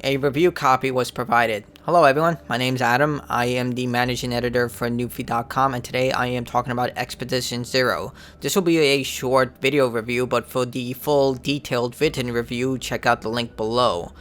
A review copy was provided. Hello everyone, my name is Adam. I am the managing editor for Newfie.com, and today I am talking about Expedition Zero. This will be a short video review, but for the full detailed written review, check out the link below.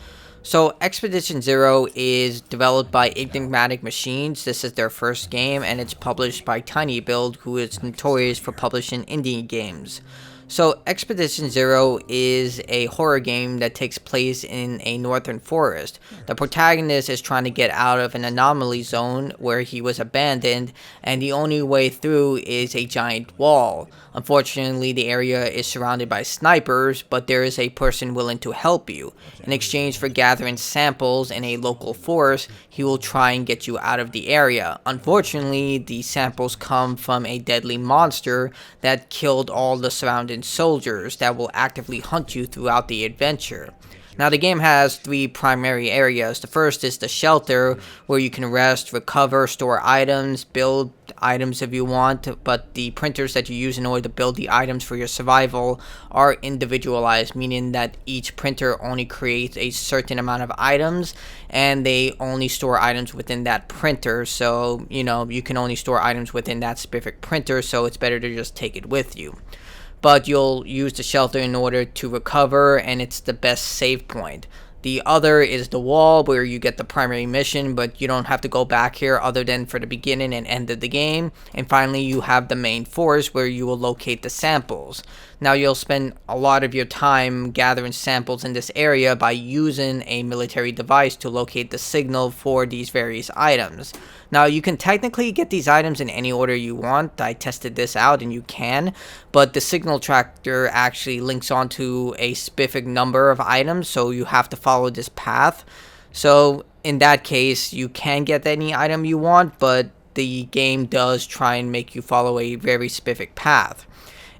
So Expedition Zero is developed by Enigmatic Machines. This is their first game, and it's published by tinyBuild, who is notorious for publishing indie games. So Expedition Zero is a horror game that takes place in a northern forest. The protagonist is trying to get out of an anomaly zone where he was abandoned, and the only way through is a giant wall. Unfortunately, the area is surrounded by snipers, but there is a person willing to help you. In exchange for gathering samples in a local forest, he will try and get you out of the area. Unfortunately, the samples come from a deadly monster that killed all the surrounding soldiers that will actively hunt you throughout the adventure. Now, the game has three primary areas. The first is the shelter, where you can rest, recover, store items, build items if you want, but the printers that you use in order to build the items for your survival are individualized, meaning that each printer only creates a certain amount of items, and they only store items within that printer. So, you can only store items within that specific printer, so it's better to just take it with you. But you'll use the shelter in order to recover, and it's the best save point. The other is the wall, where you get the primary mission, but you don't have to go back here other than for the beginning and end of the game. And finally, you have the main forest, where you will locate the samples. Now, you'll spend a lot of your time gathering samples in this area by using a military device to locate the signal for these various items. Now, you can technically get these items in any order you want. I tested this out, and you can, but the signal tracker actually links onto a specific number of items, so you have to follow this path. So in that case, you can get any item you want, but the game does try and make you follow a very specific path.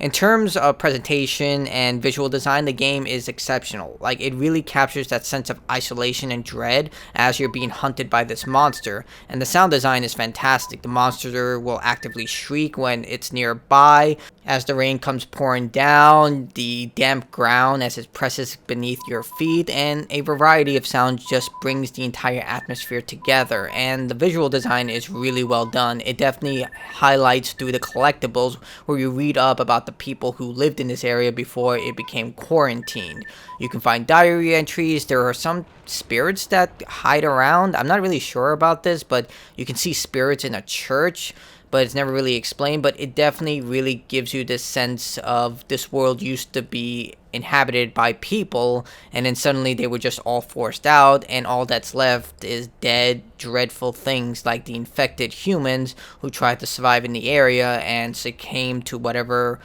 In terms of presentation and visual design, the game is exceptional. It really captures that sense of isolation and dread as you're being hunted by this monster. And the sound design is fantastic. The monster will actively shriek when it's nearby, as the rain comes pouring down, the damp ground as it presses beneath your feet, and a variety of sounds just brings the entire atmosphere together. And the visual design is really well done. It definitely highlights through the collectibles, where you read up about the people who lived in this area before it became quarantined. You can find diary entries. There are some spirits that hide around. I'm not really sure about this, but you can see spirits in a church, but it's never really explained. But it definitely really gives you this sense of this world used to be inhabited by people, and then suddenly they were just all forced out, and all that's left is dead, dreadful things like the infected humans who tried to survive in the area and succumbed to whatever,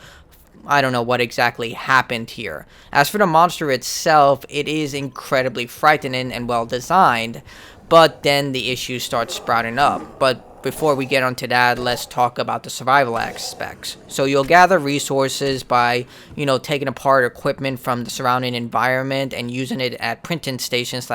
I don't know what exactly happened here. As for the monster itself, it is incredibly frightening and well designed, but then the issues start sprouting up. But before we get onto that, let's talk about the survival aspects. So you'll gather resources by, taking apart equipment from the surrounding environment and using it at printing stations,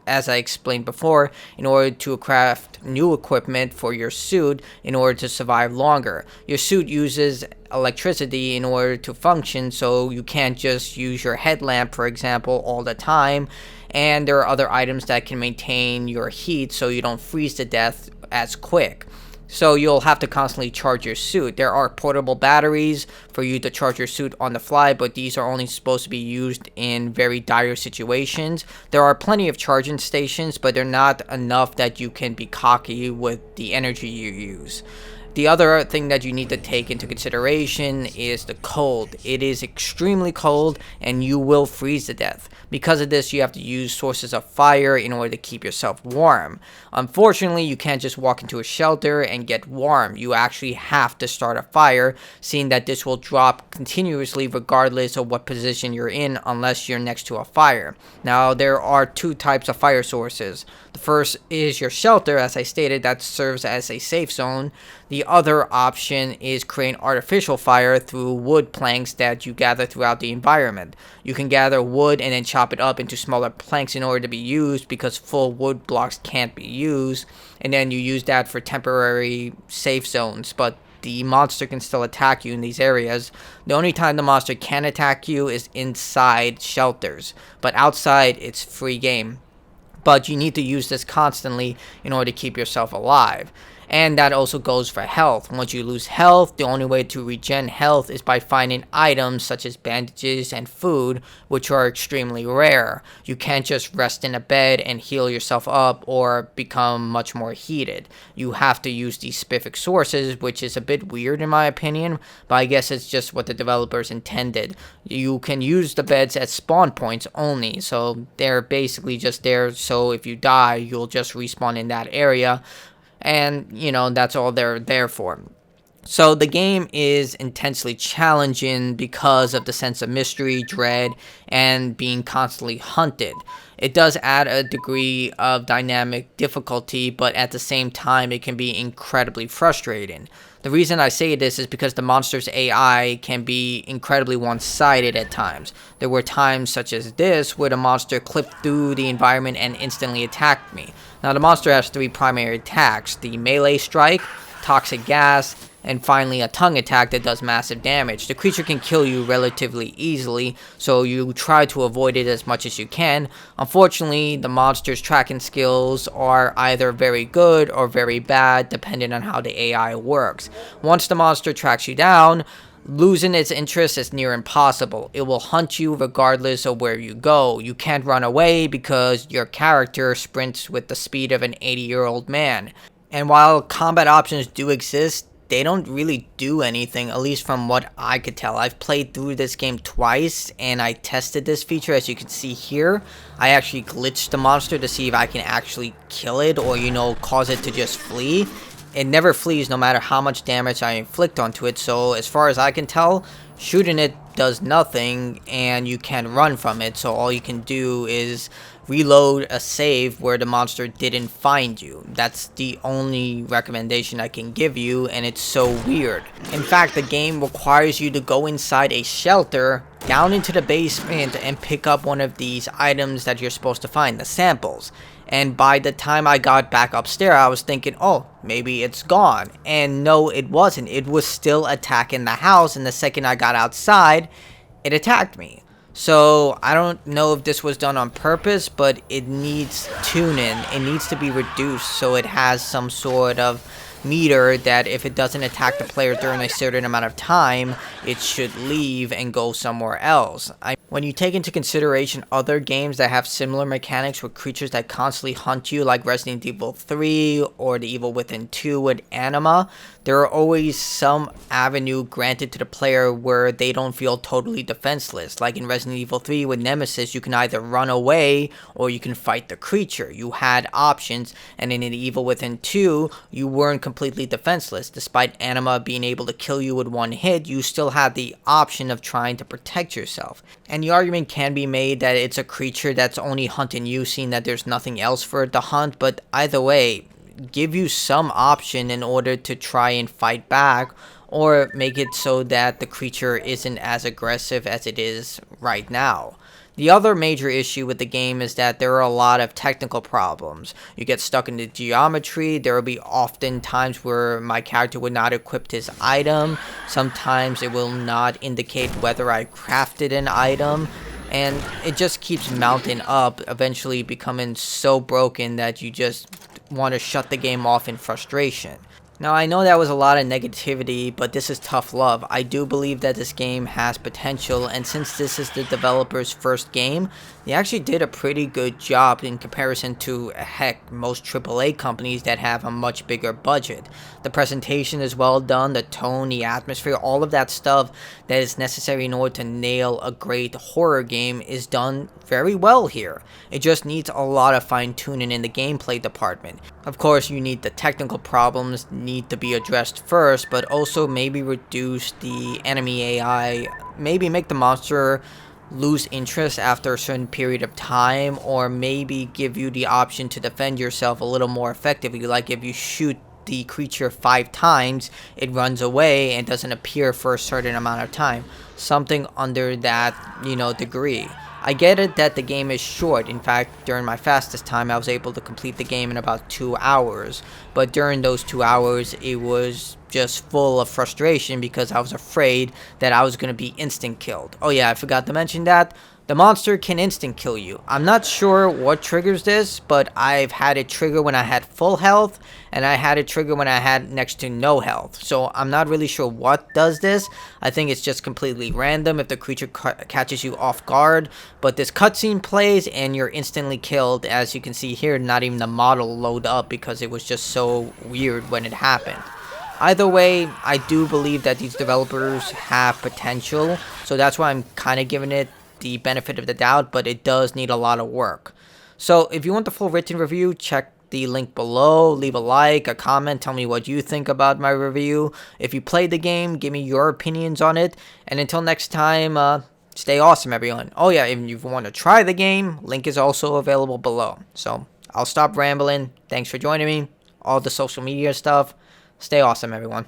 as I explained before, in order to craft new equipment for your suit in order to survive longer. Your suit uses electricity in order to function, so you can't just use your headlamp, for example, all the time. And there are other items that can maintain your heat so you don't freeze to death as quick. So you'll have to constantly charge your suit. There are portable batteries for you to charge your suit on the fly, but these are only supposed to be used in very dire situations. There are plenty of charging stations, but they're not enough that you can be cocky with the energy you use. The other thing that you need to take into consideration is the cold. It is extremely cold, and you will freeze to death. Because of this, you have to use sources of fire in order to keep yourself warm. Unfortunately, you can't just walk into a shelter and get warm. You actually have to start a fire, seeing that this will drop continuously regardless of what position you're in, unless you're next to a fire. Now, there are two types of fire sources. The first is your shelter, as I stated, that serves as a safe zone. The other option is creating artificial fire through wood planks that you gather throughout the environment. You can gather wood and then chop it up into smaller planks in order to be used, because full wood blocks can't be used, and then you use that for temporary safe zones. But the monster can still attack you in these areas. The only time the monster can attack you is inside shelters, but outside it's free game. but you need to use this constantly in order to keep yourself alive. And that also goes for health. Once you lose health, the only way to regen health is by finding items such as bandages and food, which are extremely rare. You can't just rest in a bed and heal yourself up or become much more heated. You have to use these specific sources, which is a bit weird in my opinion, but I guess it's just what the developers intended. You can use the beds at spawn points only, so they're basically just there, so if you die, you'll just respawn in that area. And, that's all they're there for. So the game is intensely challenging because of the sense of mystery, dread, and being constantly hunted. It does add a degree of dynamic difficulty, but at the same time, it can be incredibly frustrating. The reason I say this is because the monster's AI can be incredibly one-sided at times. There were times such as this where the monster clipped through the environment and instantly attacked me. Now the monster has 3 primary attacks: the melee strike, toxic gas, and finally a tongue attack that does massive damage. The creature can kill you relatively easily, so you try to avoid it as much as you can. Unfortunately, the monster's tracking skills are either very good or very bad, depending on how the AI works. Once the monster tracks you down, losing its interest is near impossible. It will hunt you regardless of where you go. You can't run away because your character sprints with the speed of an 80-year-old man. And while combat options do exist, they don't really do anything, at least from what I could tell. I've played through this game twice, and I tested this feature. As you can see here, I actually glitched the monster to see if I can actually kill it or, cause it to just flee. It never flees no matter how much damage I inflict onto it, so as far as I can tell, shooting it does nothing, and you can't run from it, so all you can do is reload a save where the monster didn't find you. That's the only recommendation I can give you, and it's so weird. In fact, the game requires you to go inside a shelter, down into the basement, and pick up one of these items that you're supposed to find, the samples. And by the time I got back upstairs, I was thinking, oh, maybe it's gone. And no, it wasn't. It was still attacking the house, and the second I got outside, it attacked me. So I don't know if this was done on purpose, but it needs tuning. It needs to be reduced so it has some sort of meter that if it doesn't attack the player during a certain amount of time, it should leave and go somewhere else. When you take into consideration other games that have similar mechanics with creatures that constantly hunt you, like Resident Evil 3 or The Evil Within 2 with Anima, there are always some avenue granted to the player where they don't feel totally defenseless. Like in Resident Evil 3 with Nemesis, you can either run away or you can fight the creature. You had options, and in The Evil Within 2, you weren't completely defenseless. Despite Anima being able to kill you with one hit, you still had the option of trying to protect yourself. And the argument can be made that it's a creature that's only hunting you, seeing that there's nothing else for it to hunt, but either way, give you some option in order to try and fight back, or make it so that the creature isn't as aggressive as it is right now. The other major issue with the game is that there are a lot of technical problems. You get stuck in the geometry. There will be often times where my character would not equip his item. Sometimes it will not indicate whether I crafted an item. And it just keeps mounting up, eventually becoming so broken that you just want to shut the game off in frustration. Now, I know that was a lot of negativity, but this is tough love. I do believe that this game has potential, and since this is the developer's first game, they actually did a pretty good job in comparison to, heck, most AAA companies that have a much bigger budget. The presentation is well done, the tone, the atmosphere, all of that stuff that is necessary in order to nail a great horror game is done very well here. It just needs a lot of fine-tuning in the gameplay department. Of course, you need the technical problems need to be addressed first, but also maybe reduce the enemy AI, maybe make the monster lose interest after a certain period of time, or maybe give you the option to defend yourself a little more effectively. Like if you shoot the creature 5 times, it runs away and doesn't appear for a certain amount of time. Something under that, degree. I get it that the game is short. In fact, during my fastest time, I was able to complete the game in about 2 hours. But during those 2 hours, it was just full of frustration because I was afraid that I was going to be instant killed. Oh yeah, I forgot to mention that. The monster can instant kill you. I'm not sure what triggers this, but I've had it trigger when I had full health, and I had it trigger when I had next to no health. So I'm not really sure what does this. I think it's just completely random if the creature catches you off guard. But this cutscene plays and you're instantly killed. As you can see here, not even the model load up because it was just so weird when it happened. Either way, I do believe that these developers have potential, so that's why I'm kind of giving it the benefit of the doubt, but it does need a lot of work. So if you want the full written review, check the link below, leave a like, a comment, tell me what you think about my review. If you played the game, give me your opinions on it, and until next time, stay awesome, everyone. Oh yeah, if you want to try the game, link is also available below. So I'll stop rambling. Thanks for joining me. All the social media stuff. Stay awesome, everyone.